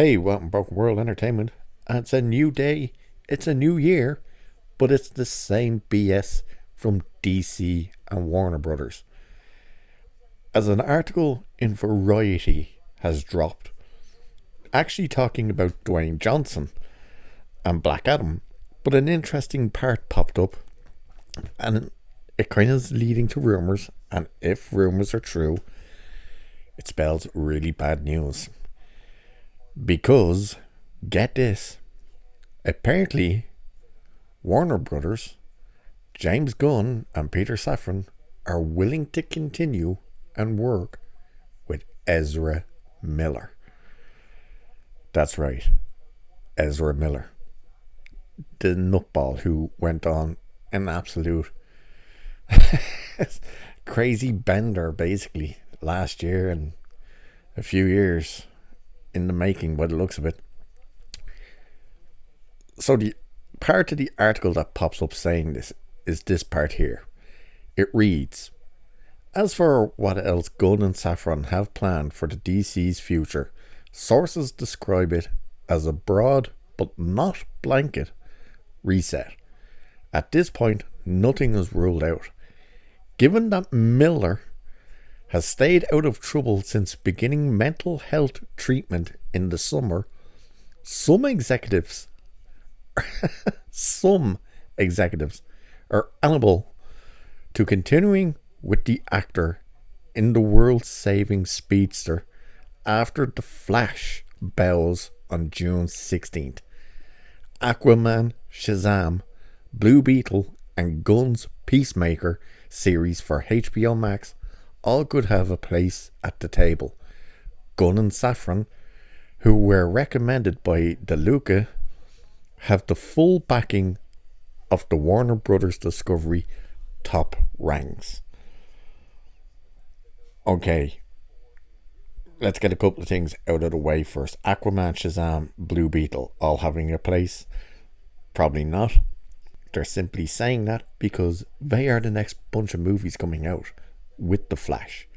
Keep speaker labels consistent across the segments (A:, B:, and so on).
A: Hey, welcome Broken World Entertainment. It's a new day, it's a new year, but it's the same BS from DC and Warner Brothers. As an article in Variety has dropped, actually talking about Dwayne Johnson and Black Adam, but an interesting part popped up and it kind of is leading to rumours, and if rumours are true, it spells really bad news. Because, get this, apparently Warner Brothers, James Gunn, and Peter Safran are willing to continue and work with Ezra Miller. That's right, Ezra Miller. The nutball who went on an absolute crazy bender basically last year and a few years in the making by the looks of it. So the part of the article that pops up saying this is this part here. It reads, as for what else Gunn and Safran have planned for the DC's future, sources describe it as a broad but not blanket reset. At this point, nothing is ruled out. Given that Miller has stayed out of trouble since beginning mental health treatment in the summer, some executives some executives are amenable to continuing with the actor in the world-saving speedster after The Flash bows on June 16th. Aquaman, Shazam, Blue Beetle and Gunn's Peacemaker series for HBO Max all could have a place at the table. Gunn and Safran, who were recommended by DeLuca, have the full backing of the Warner Brothers Discovery top ranks. Okay, let's get a couple of things out of the way first. Aquaman, Shazam, Blue Beetle all having a place? Probably not. They're simply saying that because they are the next bunch of movies coming out with The Flash.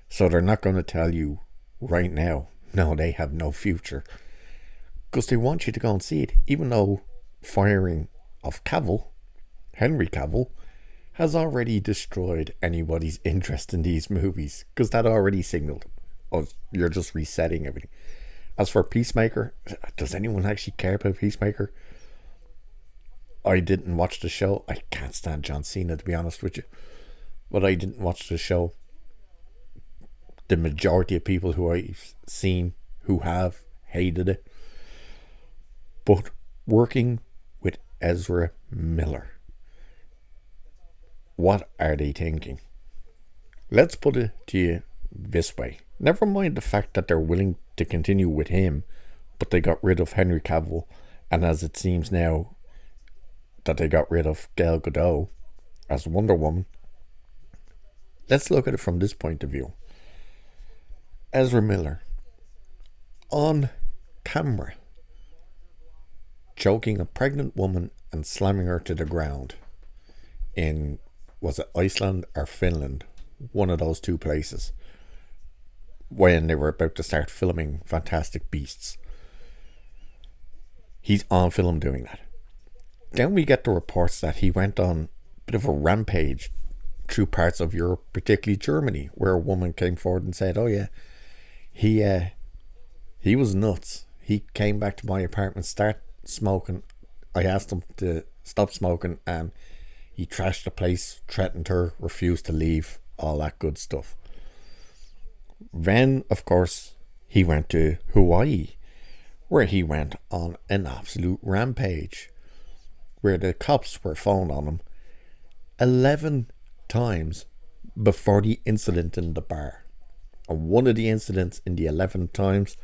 A: So they're not going to tell you right now, no, they have no future. Because they want you to go and see it, even though firing of Henry Cavill, has already destroyed anybody's interest in these movies. Because that already signaled, oh, you're just resetting everything. As for Peacemaker, does anyone actually care about Peacemaker? I didn't watch the show. I can't stand John Cena, to be honest with you. But I didn't watch the show. The majority of people who I've seen who have hated it. But working with Ezra Miller, what are they thinking? Let's put it to you this way. Never mind the fact that they're willing to continue with him, but they got rid of Henry Cavill, and as it seems now that they got rid of Gal Gadot as Wonder Woman. Let's look at it from this point of view. Ezra Miller, on camera, choking a pregnant woman and slamming her to the ground in, was it Iceland or Finland? One of those two places, when they were about to start filming Fantastic Beasts. He's on film doing that. Then we get the reports that he went on a bit of a rampage through parts of Europe, particularly Germany, where a woman came forward and said, oh yeah, he was nuts. He came back to my apartment, start smoking. I asked him to stop smoking and he trashed the place, threatened her, refused to leave, all that good stuff. Then, of course, he went to Hawaii, where he went on an absolute rampage, where the cops were phoned on him 11 times before the incident in the bar. And one of the incidents in the 11 times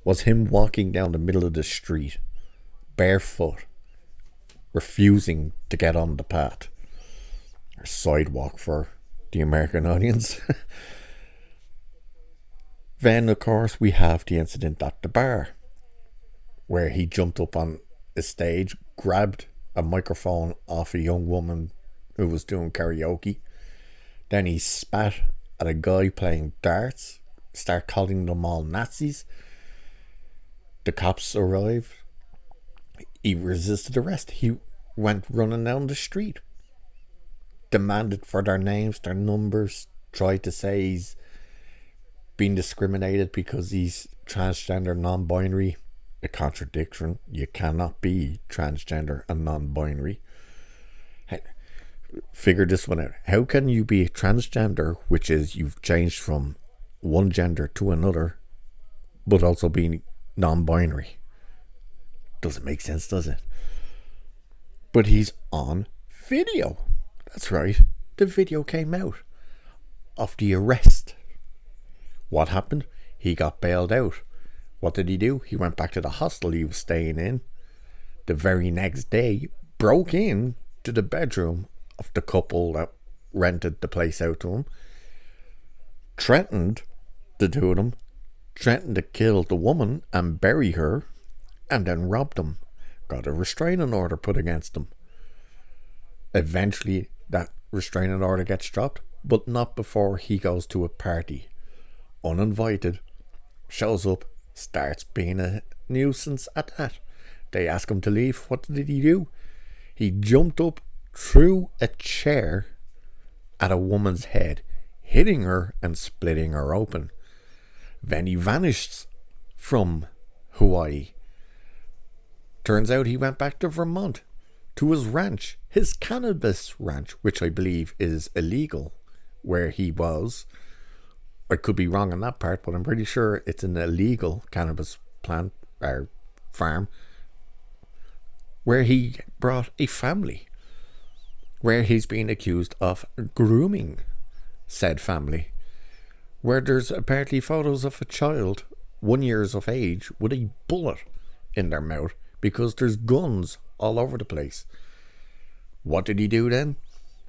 A: was him walking down the middle of the street barefoot, refusing to get on the path, or sidewalk for the American audience. Then, of course, we have the incident at the bar, where he jumped up on a stage, grabbed a microphone off a young woman who was doing karaoke. Then he spat at a guy playing darts, start calling them all Nazis. The cops arrived. He resisted arrest. He went running down the street, demanded for their names, their numbers, tried to say he's being discriminated because he's transgender, non-binary. A contradiction. You cannot be transgender and non-binary. Figure this one out. How can you be transgender, which is you've changed from one gender to another, but also being non-binary? Doesn't make sense, does it? But he's on video. That's right. The video came out of the arrest. What happened? He got bailed out. What did he do? He went back to the hostel he was staying in. The very next day, broke in to the bedroom of the couple that rented the place out to him. Threatened the two of them. Threatened to kill the woman and bury her. And then robbed them. Got a restraining order put against them. Eventually, that restraining order gets dropped, but not before he goes to a party. Uninvited. Shows up. Starts being a nuisance at that. They ask him to leave. What did he do? He jumped up, threw a chair at a woman's head, hitting her and splitting her open. Then he vanished from Hawaii. Turns out he went back to Vermont, to his ranch, his cannabis ranch, which I believe is illegal where he was. I could be wrong on that part, but I'm pretty sure it's an illegal cannabis plant or farm, where he brought a family, where he's being accused of grooming said family, where there's apparently photos of a child 1 year of age with a bullet in their mouth because there's guns all over the place. What did he do then?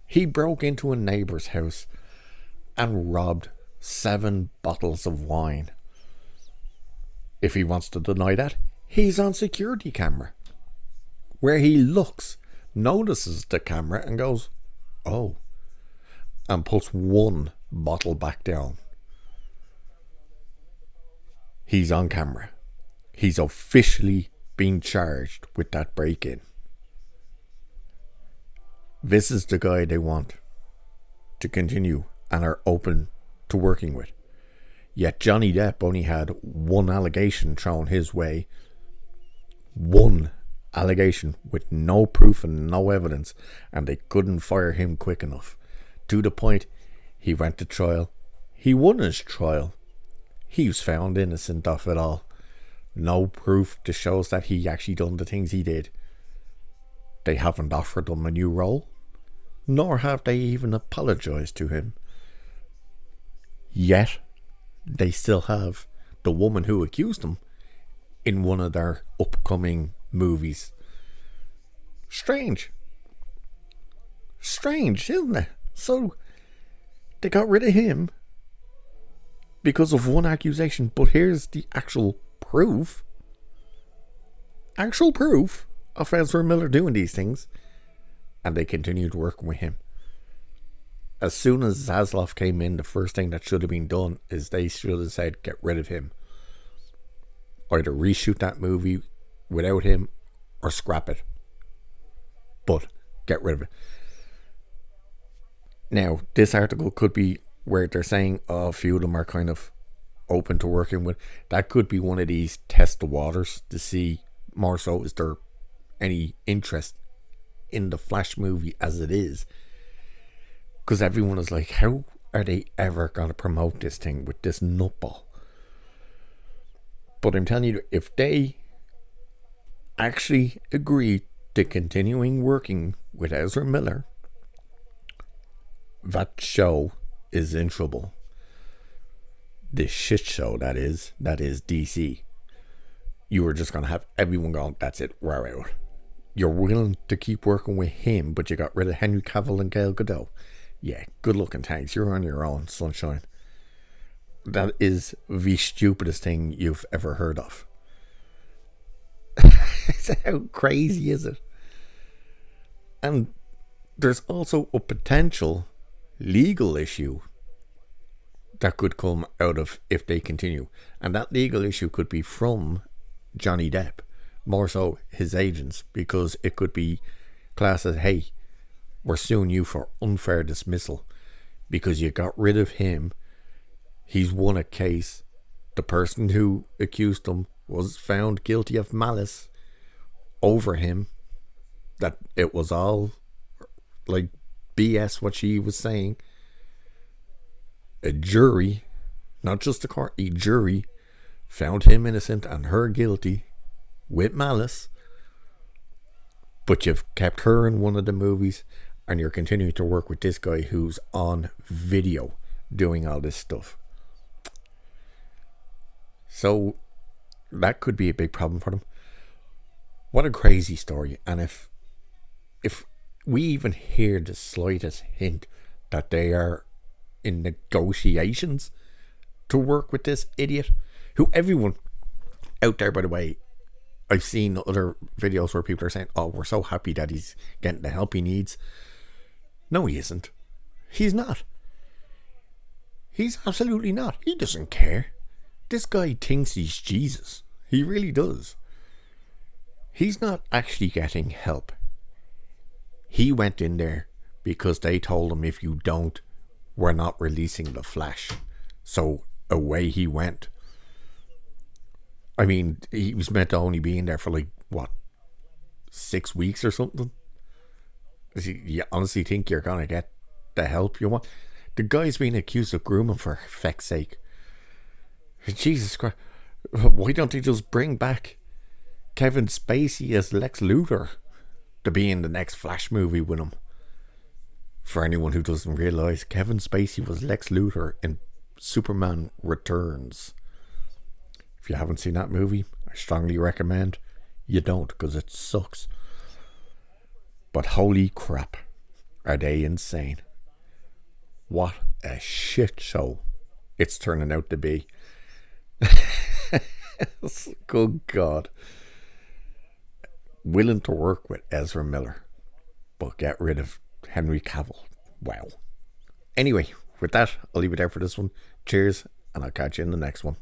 A: He broke into a neighbour's house and robbed 7 bottles of wine. If he wants to deny that, he's on security camera, where he looks, notices the camera and goes, oh, and puts 1 bottle back down. He's on camera. He's officially being charged with that break-in. This is the guy they want to continue and are open to working with. Yet Johnny Depp only had 1 allegation thrown his way. 1 allegation with no proof and no evidence, and they couldn't fire him quick enough. To the point, he went to trial. He won his trial. He was found innocent of it all. No proof to show us that he actually done the things he did. They haven't offered him a new role, nor have they even apologized to him. Yet, they still have the woman who accused him in one of their upcoming movies. Strange, isn't it? So, they got rid of him because of 1 accusation, but here's the actual proof of Ezra Miller doing these things, and they continued working with him. As soon as Zaslav came in, the first thing that should have been done is they should have said, get rid of him. Either reshoot that movie without him or scrap it. But get rid of it. Now, this article could be where they're saying a few of them are kind of open to working with. That could be one of these test the waters to see more so is there any interest in the Flash movie as it is. Because everyone is like, how are they ever going to promote this thing with this nutball? But I'm telling you, if they actually agree to continuing working with Ezra Miller, that show is in trouble. This shit show that is DC. You are just going to have everyone going, that's it, we're out. You're willing to keep working with him, but you got rid of Henry Cavill and Gal Gadot. Yeah, good looking, thanks. You're on your own, sunshine. That is the stupidest thing you've ever heard of. How crazy is it? And there's also a potential legal issue that could come out of if they continue. And that legal issue could be from Johnny Depp, more so his agents, because it could be classed as, hey, we're suing you for unfair dismissal because you got rid of him. He's won a case. The person who accused him was found guilty of malice over him. That it was all like BS what she was saying. A jury, not just a court, a jury found him innocent and her guilty with malice. But you've kept her in one of the movies and you're continuing to work with this guy who's on video doing all this stuff. So that could be a big problem for them. What a crazy story. And if we even hear the slightest hint that they are in negotiations to work with this idiot, who everyone out there, by the way, I've seen other videos where people are saying, oh, we're so happy that he's getting the help he needs. No, he isn't. He's not. He's absolutely not. He doesn't care. This guy thinks he's Jesus. He really does. He's not actually getting help. He went in there because they told him, if you don't, we're not releasing The Flash. So away he went. I mean, he was meant to only be in there for 6 weeks or something. You honestly think you're going to get the help you want? The guy's being accused of grooming, for feck's sake. Jesus Christ. Why don't they just bring back Kevin Spacey as Lex Luthor to be in the next Flash movie with him? For anyone who doesn't realise, Kevin Spacey was Lex Luthor in Superman Returns. If you haven't seen that movie, I strongly recommend you don't, because it sucks. But holy crap, are they insane. What a shit show it's turning out to be. Good God. Willing to work with Ezra Miller, but get rid of Henry Cavill. Wow. Anyway, with that, I'll leave it there for this one. Cheers, and I'll catch you in the next one.